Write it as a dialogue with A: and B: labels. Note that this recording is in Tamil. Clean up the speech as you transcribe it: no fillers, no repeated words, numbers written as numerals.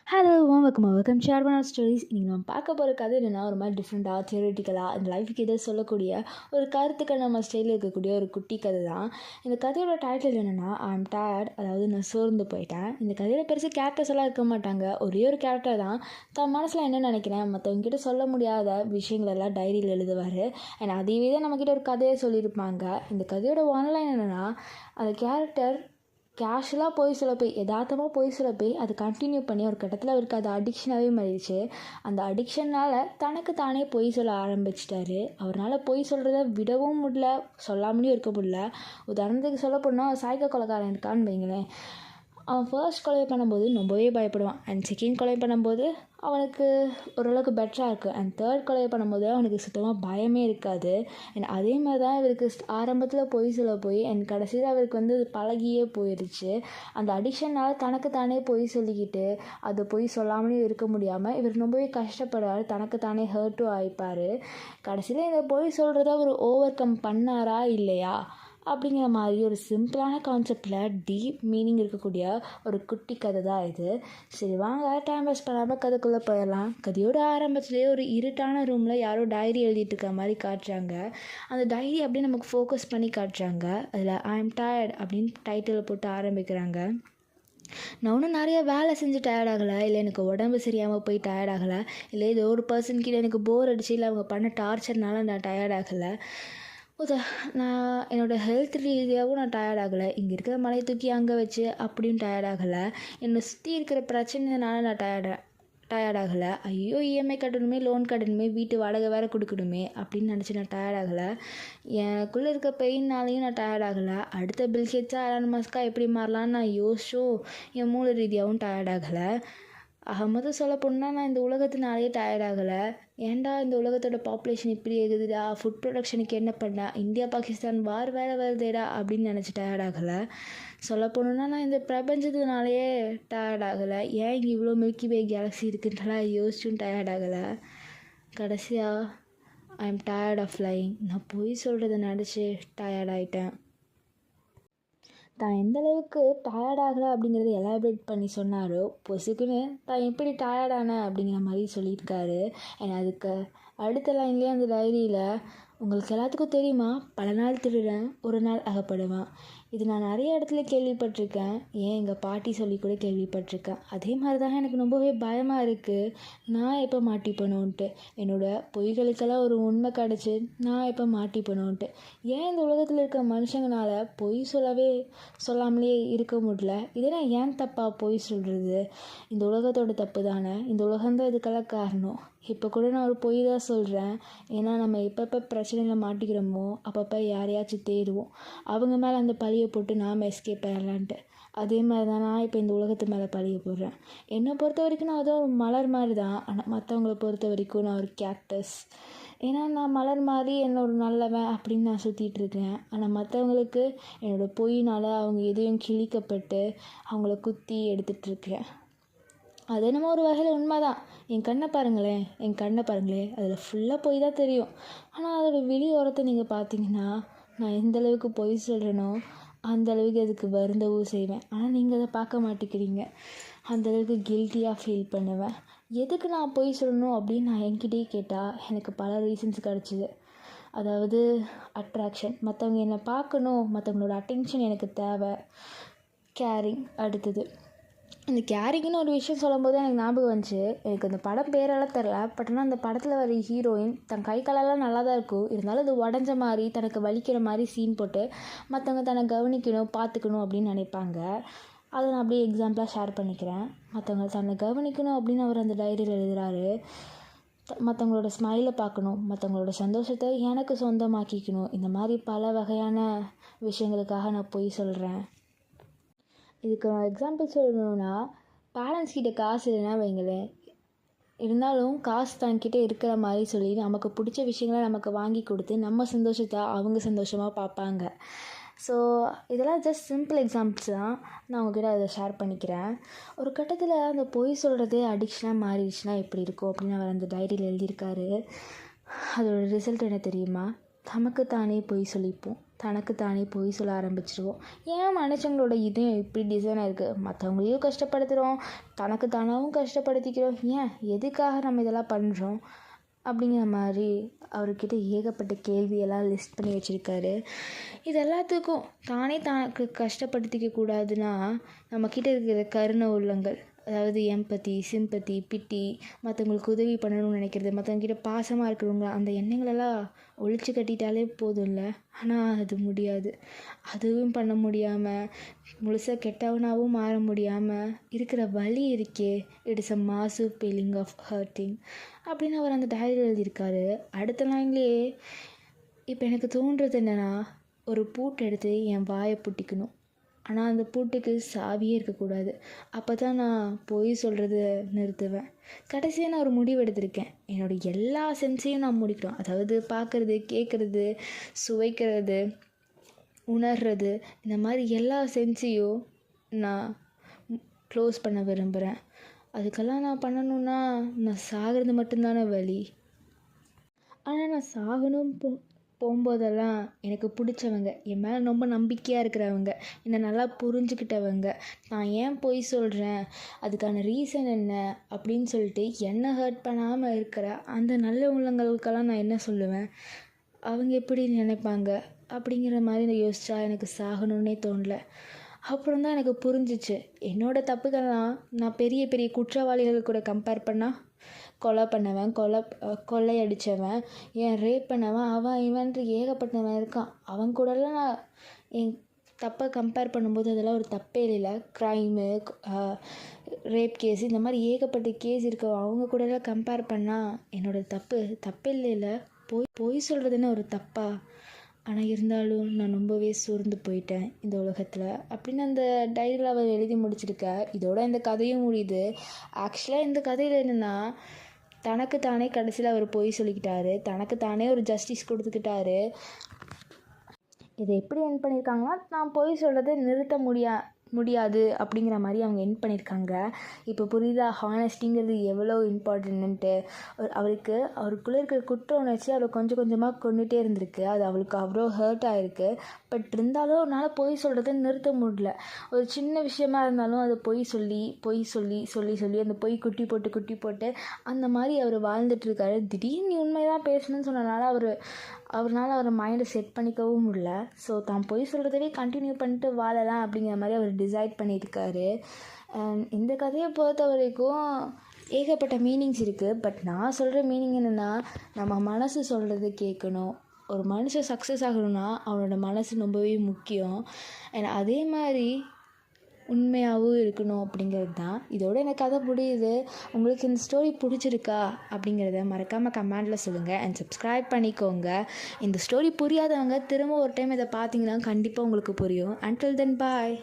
A: Hello welcome ஷேர்வனா stories. இன்றைக்கி நம்ம பார்க்க போகிற கதை என்னென்னா ஒரு மாதிரி டிஃப்ரெண்ட்டாக தியரிட்டிக்கலாக இந்த லைஃபுக்கு எதை சொல்லக்கூடிய ஒரு கருத்துக்கள் நம்ம ஸ்டைலில் இருக்கக்கூடிய ஒரு குட்டி கதை தான். இந்த கதையோட டைட்டில் என்னென்னா ஐம் டயர்ட், அதாவது நான் சோர்ந்து போயிட்டேன். இந்த கதையில் பெருசு கேரக்டர்ஸ் எல்லாம் இருக்க மாட்டாங்க. ஒரே ஒரு கேரக்டர் தான் தன் மனசில் என்ன நினைக்கிறேன் மற்றவங்ககிட்ட சொல்ல முடியாத விஷயங்களெல்லாம் டைரியில் எழுதுவார். அண்ட் அதையே தான் நம்மக்கிட்ட ஒரு கதையை சொல்லியிருப்பாங்க. இந்த கதையோட ஒன்லைன் என்னென்னா அந்த கேரக்டர் கேஷுவலாக போய் யதார்த்தமாக போய் அது கண்டினியூ பண்ணி ஒரு கட்டத்தில் அவருக்கு அது அடிக்ஷனாகவே மாறிடுச்சு. அந்த அடிக்ஷனால் தனக்கு தானே பொய் சொல்ல ஆரம்பிச்சிட்டாரு. அவரால் பொய் சொல்கிறத விடவும் முடியல, சொல்லாமலேயும் இருக்க முடியல. உதாரணத்துக்கு சொல்ல போனால் சாய்க்க கொலைக்காரன் இருக்கான்னு வைங்களேன். அவன் ஃபர்ஸ்ட் கொலை பண்ணும்போது ரொம்பவே பயப்படுவான். அண்ட் செகண்ட் கொலை பண்ணும்போது அவனுக்கு ஓரளவுக்கு பெட்டராக இருக்குது. அண்ட் தேர்ட் கொலை பண்ணும்போது அவனுக்கு சுத்தமாக பயமே இருக்காது. அண்ட் அதே மாதிரி தான் இவருக்கு ஆரம்பத்தில் பொய் சொல்ல போய் அண்ட் கடைசியில் அவருக்கு பழகியே போயிடுச்சு. அந்த அடிக்ஷனால் தனக்கு தானே பொய் சொல்லிக்கிட்டு அது பொய் சொல்லாமலேயும் இருக்க முடியாமல் இவர் ரொம்பவே கஷ்டப்படுவார். தனக்கு தானே ஹர்ட்டும் ஆயிப்பார். கடைசியில் இந்த பொய் சொல்கிறத அவர் ஓவர் கம் பண்ணாரா இல்லையா அப்படிங்கிற மாதிரி ஒரு சிம்பிளான கான்செப்டில் டீப் மீனிங் இருக்கக்கூடிய ஒரு குட்டி கதை தான் இது. சரி வாங்க டைம் வேஸ்ட் பண்ணாமல் கதைக்குள்ளே போயிடலாம். கதையோட ஆரம்பத்துலேயே ஒரு இருட்டான ரூமில் யாரோ டைரி எழுதிட்டு இருக்க மாதிரி காட்டுறாங்க. அந்த டைரி அப்படியே நமக்கு ஃபோக்கஸ் பண்ணி காட்டுறாங்க. அதில் ஐ எம் டயர்ட் அப்படின்னு டைட்டில் போட்டு ஆரம்பிக்கிறாங்க. நான் ஒன்றும் நிறைய வேலை செஞ்சு டயர்டாகலை, இல்லை எனக்கு உடம்பு சரியாமல் போய் டயர்டாகலை, இல்லை ஏதோ ஒரு பர்சன் கீழே எனக்கு போர் அடிச்சு இல்லை அவங்க பண்ண டார்ச்சர்னால நான் டயர்டாகலை. நான் என்னோடய ஹெல்த் ரீதியாகவும் நான் டயர்டாகலை, இங்கே இருக்கிற மலை தூக்கி அங்கே வச்சு அப்படியும் டயர்டாகலை, என்னை சுற்றி இருக்கிற பிரச்சனைனால நான் டயர்டாகலை. ஐயோ இஎம்ஐ கட்டணுமே, லோன் கட்டணுமே, வீட்டு வாடகை வேறு கொடுக்கணுமே அப்படின்னு நினச்சி நான் டயர்டாகலை. எனக்குள்ளே இருக்க பெயின்னாலையும் நான் டயர்டாகலை. அடுத்த பில்கேட்ஸாக எலான் மஸ்கா எப்படி மாறலான்னு நான் யோசிச்சும் என் மூளை ரீதியாகவும் டயர்டாகலை. மொதல் சொல்ல போனால் நான் இந்த உலகத்தினாலே டயர்டாகலை. ஏன்டா இந்த உலகத்தோட பாப்புலேஷன் இப்படி இருக்குதுடா, ஃபுட் ப்ரொடக்ஷனுக்கு என்ன பண்ணா, இந்தியா பாகிஸ்தான் வார் வேறு வருதேடா அப்படின்னு நினச்சி டயர்டாகலை. சொல்ல போனோன்னா நான் இந்த பிரபஞ்சத்தினாலேயே டயர்டாகலை. ஏன் இங்கே இவ்வளோ மில்கி வே கேலக்ஸி இருக்குன்றலாம் யோசிச்சும் டயர்டாகலை. கடைசியாக I am tired of lying, நான் பொய் சொல்கிறத நினச்சி டயர்டாயிட்டேன். தான் எந்த அளவுக்கு டயர்டாகலை அப்படிங்கிறத எலாபரேட் பண்ணி சொன்னாரோ பொசுக்குன்னு தான் எப்படி டயர்டான அப்படிங்கிற மாதிரி சொல்லியிருக்காரு. அண்ட் அதுக்கு அடுத்த லைன்லேயே அந்த டைரியில் உங்களுக்கு எல்லாத்துக்கும் தெரியுமா, பல நாள் திருடன் ஒரு நாள் அகப்படுவான். இது நான் நிறைய இடத்துல கேள்விப்பட்டிருக்கேன். ஏன் எங்கள் பாட்டி சொல்லி கூட கேள்விப்பட்டிருக்கேன். அதே மாதிரி தான் எனக்கு ரொம்பவே பயமாக இருக்குது. நான் எப்போ மாட்டிப்பணுன்ட்டு, என்னோடய பொய்களுக்கெல்லாம் ஒரு உண்மை கிடச்சி நான் எப்போ மாட்டிப்பணுன்ட்டு. ஏன் இந்த உலகத்தில் இருக்க மனுஷங்களால் பொய் சொல்லாமலே இருக்க முடியல. இதெல்லாம் ஏன் தப்பாக பொய் சொல்கிறது? இந்த உலகத்தோட தப்பு தானே. இந்த உலகம்தான் இதுக்கெல்லாம் காரணம். இப்போ கூட நான் ஒரு பொய் தான் சொல்கிறேன். ஏன்னா நம்ம எப்பப்போ பிரச்சனையில் மாட்டிக்கிறோமோ அப்பப்போ யாரையாச்சும் தேடுவோம். அவங்க மேலே அந்த பழியை போட்டு நாம் எஸ்கேப் ஆகலான்ட்டு. அதே மாதிரி தான் நான் இப்போ இந்த உலகத்து மேலே பழியை போடுறேன். என்னை பொறுத்த வரைக்கும் நான் அதோ ஒரு மலர் மாதிரி தான். ஆனால் மற்றவங்களை பொறுத்த வரைக்கும் நான் ஒரு கேக்டஸ். ஏன்னா நான் மலர் மாதிரி என்னோட நல்லவன் அப்படின்னு நான் சுற்றிட்டுருக்கேன். ஆனால் மற்றவங்களுக்கு என்னோடய பொய்னால் அவங்க எதையும் கிழிக்கப்பட்டு அவங்கள குத்தி எடுத்துகிட்ருக்கேன். அது என்னமோ ஒரு வகையில் உண்மை தான். என் கண்ணை பாருங்களேன், அதில் ஃபுல்லாக பொய் தான் தெரியும். ஆனால் அதோடய வெளி ஓரத்தை நீங்கள் பார்த்தீங்கன்னா நான் எந்த அளவுக்கு பொய் சொல்கிறேனோ அந்தளவுக்கு அதுக்கு வருந்தவும் செய்வேன். ஆனால் நீங்கள் அதை பார்க்க மாட்டேங்கிறீங்க. அந்தளவுக்கு கில்ட்டியாக ஃபீல் பண்ணுவேன். எதுக்கு நான் பொய் சொல்லணும் அப்படின்னு நான் என்கிட்டயே கேட்டால் எனக்கு பல ரீசன்ஸ் கிடச்சிது. அதாவது அட்ராக்ஷன், மற்றவங்க என்னை பார்க்கணும், மற்றவங்களோட அட்டென்ஷன் எனக்கு தேவை, கேரிங். அடுத்தது இந்த கேரிங்னு ஒரு விஷயம் சொல்லும்போது எனக்கு ஞாபகம் வந்துச்சு. எனக்கு அந்த படம் பேரெல்லாம் தெரில, பட் ஆனால் அந்த படத்தில் வர ஹீரோயின் தன் கை காலெல்லாம் நல்லா தான் இருக்கும், இருந்தாலும் அது உடஞ்ச மாதிரி தனக்கு வலிக்கிற மாதிரி சீன் போட்டு மற்றவங்க தன்னை கவனிக்கணும் பார்த்துக்கணும் அப்படின்னு நினைப்பாங்க. அதை நான் அப்படியே எக்ஸாம்பிளாக ஷேர் பண்ணிக்கிறேன். மற்றவங்க தன்னை கவனிக்கணும் அப்படின்னு அவர் அந்த டைரியில் எழுதுகிறாரு. மற்றவங்களோட ஸ்மைலை பார்க்கணும், மற்றவங்களோட சந்தோஷத்தை எனக்கு சொந்தமாக்கிக்கணும். இந்த மாதிரி பல வகையான விஷயங்களுக்காக நான் பொய் சொல்கிறேன். இதுக்கு நான் எக்ஸாம்பிள் சொல்லணுன்னா, பேரண்ட்ஸ் கிட்ட காசு இல்லைன்னா வைங்களேன், இருந்தாலும் காசு தன்கிட்ட இருக்கிற மாதிரி சொல்லி நமக்கு பிடிச்ச விஷயங்களை நமக்கு வாங்கி கொடுத்து நம்ம சந்தோஷத்தை அவங்க சந்தோஷமாக பார்ப்பாங்க. ஸோ இதெல்லாம் ஜஸ்ட் சிம்பிள் எக்ஸாம்பிள்ஸ் தான். நான் உங்ககிட்ட அதை ஷேர் பண்ணிக்கிறேன். ஒரு கட்டத்தில் அந்த பொய் சொல்கிறதே அடிக்ஷனாக மாறிடுச்சுன்னா எப்படி இருக்கும் அப்படின்னு அவர் அந்த டைரியில் எழுதியிருக்காரு. அதோட ரிசல்ட் என்ன தெரியுமா? நமக்கு தானே பொய் சொல்லிப்போம். தனக்கு தானே பொய் சொல்ல ஆரம்பிச்சிருவோம். ஏன் மனுஷங்களோட இதயம் இப்படி டிசைனாக இருக்குது? மற்றவங்களையும் கஷ்டப்படுத்துகிறோம், தனக்கு தானாகவும் கஷ்டப்படுத்திக்கிறோம். ஏன் எதுக்காக நம்ம இதெல்லாம் பண்ணுறோம் அப்படிங்கிற மாதிரி அவர்கிட்ட ஏகப்பட்ட கேள்வியெல்லாம் லிஸ்ட் பண்ணி வச்சுருக்காரு. இது எல்லாத்துக்கும் தானே தனக்கு கஷ்டப்படுத்திக்க கூடாதுன்னா நம்மக்கிட்ட இருக்கிற கருணை உள்ளங்கள், அதாவது எம்பத்தி, சிம்பத்தி, பிட்டி, மற்றவங்களுக்கு உதவி பண்ணணும்னு நினைக்கிறது, மற்றவங்கக்கிட்ட பாசமாக இருக்கிறவங்க, அந்த எண்ணங்களெல்லாம் ஒழிச்சு கட்டிட்டாலே போதும்ல. ஆனால் அது முடியாது. அதுவும் பண்ண முடியாமல் முழுசாக கெட்டவனாகவும் மாற முடியாமல் இருக்கிற வலி இருக்கே, it is a massive feeling of hurting அப்படின்னு அவர் அந்த டைரியில் எழுதியிருக்காரு. அடுத்த லைன்லேயே இப்போ எனக்கு தோன்றது என்னென்னா, ஒரு பூட்டை எடுத்து என் வாயை பூட்டிக்கணும், ஆனால் அந்த பூட்டுக்கு சாவியே இருக்கக்கூடாது. அப்போ தான் நான் பொய் சொல்கிறத நிறுத்துவேன். கடைசியாக நான் ஒரு முடிவு எடுத்திருக்கேன். என்னோடய எல்லா சென்ஸையும் நான் முடிக்கணும். அதாவது பார்க்குறது, கேட்குறது, சுவைக்கிறது, உணர்றது, இந்த மாதிரி எல்லா சென்ஸையும் நான் க்ளோஸ் பண்ண விரும்புகிறேன். அதுக்கெல்லாம் நான் பண்ணணுன்னா நான் சாகிறது மட்டும்தானே வழி. ஆனால் நான் சாகணும் போகும்போதெல்லாம் எனக்கு பிடிச்சவங்க, என் மேலே ரொம்ப நம்பிக்கையாக இருக்கிறவங்க, என்னை நல்லா புரிஞ்சுக்கிட்டவங்க, நான் ஏன் பொய் சொல்கிறேன், அதுக்கான ரீசன் என்ன அப்படின்னு சொல்லிட்டு என்னை ஹர்ட் பண்ணாமல் இருக்கிற அந்த நல்ல உள்ளங்களுக்கெல்லாம் நான் என்ன சொல்லுவேன், அவங்க எப்படி நினைப்பாங்க அப்படிங்கிற மாதிரி நான் யோசித்தா எனக்கு சாகணுன்னே தோணலை. அப்புறம் தான் எனக்கு புரிஞ்சிச்சு, என்னோடய தப்புக்கெல்லாம் நான் பெரிய பெரிய குற்றவாளிகள் கூட கம்பேர் பண்ணால், கொலை பண்ணவன், கொள்ளை அடித்தவன், ஏன் ரேப் பண்ணவன், அவன் இவன்ட்டு ஏகப்பட்டவன் இருக்கான். அவன் கூடலாம் நான் என் தப்பை கம்பேர் பண்ணும்போது அதெல்லாம் ஒரு தப்பே இல்லைல்ல. க்ரைமு, ரேப் கேஸ், இந்த மாதிரி ஏகப்பட்ட கேஸ் இருக்க அவங்க கூடலாம் கம்பேர் பண்ணால் என்னோடய தப்பே இல்லைல்ல. பொய் சொல்கிறதுன்னு ஒரு தப்பா? ஆனால் இருந்தாலும் நான் ரொம்பவே சோர்ந்து போயிட்டேன் இந்த உலகத்தில் அப்படின்னு அந்த டைரியில் அவர் எழுதி முடிச்சிருக்க. இதோட இந்த கதையும் முடியுது. ஆக்சுவலாக இந்த கதையில் என்னென்னா, தனக்கு தானே கடைசியில் அவர் பொய் சொல்லிக்கிட்டாரு, தனக்கு தானே ஒரு ஜஸ்டிஸ் கொடுத்துக்கிட்டாரு. இதை எப்படி என் பண்ணியிருக்காங்கன்னா, நான் பொய் சொல்கிறத நிறுத்த முடியாது அப்படிங்கிற மாதிரி அவங்க என் பண்ணியிருக்காங்க. இப்போ புரியுதா ஹானஸ்டிங்கிறது எவ்வளோ இம்பார்ட்டன்ட்டு. அவருக்குள்ளே இருக்கிற குற்ற உணர்ச்சி அவரை கொஞ்சம் கொஞ்சமாக கொண்டுகிட்டே இருந்திருக்கு. அது அவளுக்கு அவ்வளோ ஹர்ட் ஆகிருக்கு. பட் இருந்தாலும் அவனால் பொய் சொல்கிறத நிறுத்த முடியல. ஒரு சின்ன விஷயமா இருந்தாலும் அதை பொய் சொல்லி அந்த பொய் குட்டி போட்டு அந்த மாதிரி அவர் வாழ்ந்துட்டுருக்காரு. திடீர்னு உண்மைதான் பேசணும்னு சொன்னனால அவரால் அவர் மைண்டை செட் பண்ணிக்கவும் முடியல. ஸோ தான் பொய் சொல்கிறதவே கண்டினியூ பண்ணிட்டு வாழலாம் அப்படிங்கிற மாதிரி அவர் டிசைட் பண்ணியிருக்காரு. இந்த கதையை பொறுத்த வரைக்கும் ஏகப்பட்ட மீனிங்ஸ் இருக்குது. பட் நான் சொல்கிற மீனிங் என்னென்னா, நம்ம மனசு சொல்கிறது கேட்கணும். ஒரு மனுஷன் சக்ஸஸ் ஆகணும்னா அவனோட மனசு ரொம்பவே முக்கியம். அதே மாதிரி உண்மையாகவும் இருக்கணும் அப்படிங்கிறது தான். இதோட எனக்கு கதை முடியுது. உங்களுக்கு இந்த ஸ்டோரி பிடிச்சிருக்கா அப்படிங்கிறத மறக்காமல் கமெண்டில் சொல்லுங்கள். அண்ட் சப்ஸ்கிரைப் பண்ணிக்கோங்க. இந்த ஸ்டோரி புரியாதவங்க திரும்ப ஒரு டைம் இதை பார்த்தீங்கன்னா கண்டிப்பாக உங்களுக்கு புரியும். அன்டில் தென் பாய்.